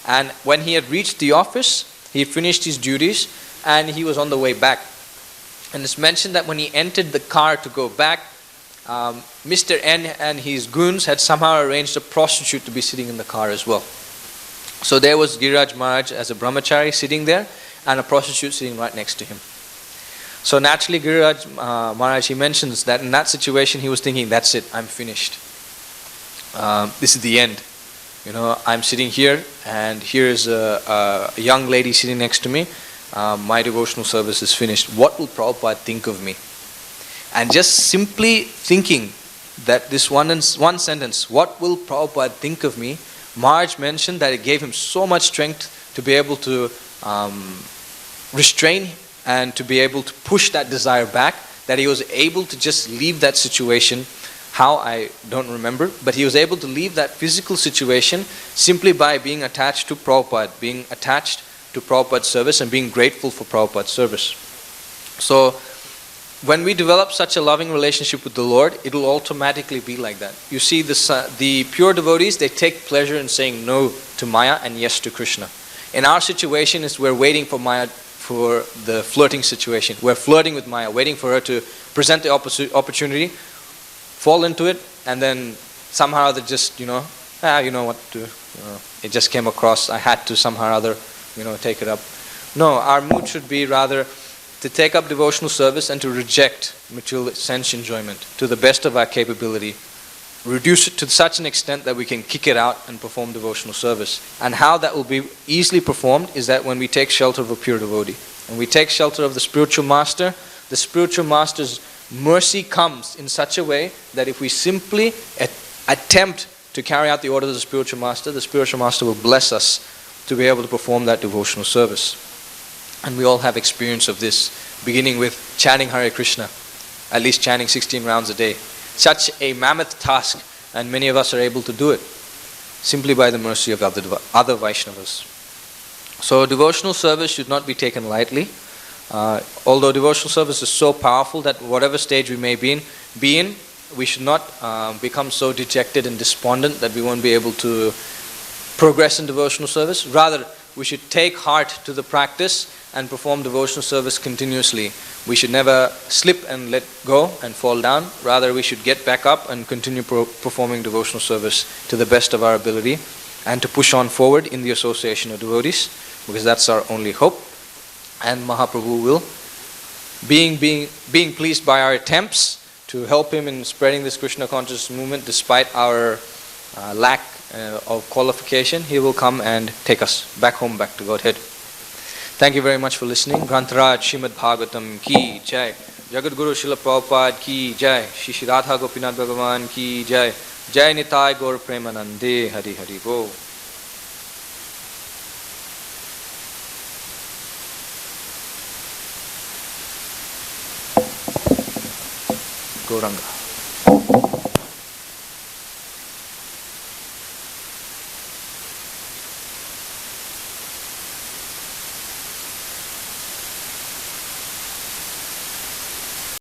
and when he had reached the office, he finished his duties and he was on the way back. And it's mentioned that when he entered the car to go back, Mr. N and his goons had somehow arranged a prostitute to be sitting in the car as well. So there was Giriraj Maharaj as a brahmachari sitting there and a prostitute sitting right next to him. So naturally Giriraj Maharaj, he mentions that in that situation he was thinking, that's it, I'm finished. This is the end. I'm sitting here and here's a young lady sitting next to me. My devotional service is finished. What will Prabhupada think of me? And just simply thinking that this one sentence, what will Prabhupada think of me? Maharaj mentioned that it gave him so much strength to be able to restrain and to be able to push that desire back, that he was able to just leave that situation. How, I don't remember, but he was able to leave that physical situation simply by being attached to Prabhupada, being attached to Prabhupada's service and being grateful for Prabhupada's service. So when we develop such a loving relationship with the Lord, it will automatically be like that. You see, the pure devotees, they take pleasure in saying no to Maya and yes to Krishna. In our situation, is we're waiting for Maya for the flirting situation. We're flirting with Maya, waiting for her to present the opportunity, fall into it, and then somehow they just, you know what to, it just came across, I had to somehow or other, take it up. No, our mood should be rather to take up devotional service and to reject material sense enjoyment to the best of our capability. Reduce it to such an extent that we can kick it out and perform devotional service. And how that will be easily performed is that when we take shelter of a pure devotee. When we take shelter of the spiritual master, the spiritual master's mercy comes in such a way that if we simply attempt to carry out the orders of the spiritual master will bless us to be able to perform that devotional service. And we all have experience of this, beginning with chanting Hare Krishna, at least chanting 16 rounds a day. Such a mammoth task, and many of us are able to do it simply by the mercy of other Vaishnavas. So devotional service should not be taken lightly. Although devotional service is so powerful that whatever stage we may be in, we should not become so dejected and despondent that we won't be able to progress in devotional service. Rather, we should take heart to the practice and perform devotional service continuously. We should never slip and let go and fall down. Rather, we should get back up and continue performing devotional service to the best of our ability and to push on forward in the association of devotees, because that's our only hope. And Mahaprabhu will, being pleased by our attempts to help him in spreading this Krishna consciousness movement despite our lack of qualification, he will come and take us back home, back to Godhead. Thank you very much for listening. Grantaraj Srimad Bhagavatam ki jai. Jagat Guru Srila Prabhupada ki jai. Shri Radha Gopinath Bhagavan ki jai. Jai Nitai Gaur Premanande. Hari Hari Bo. Gauranga.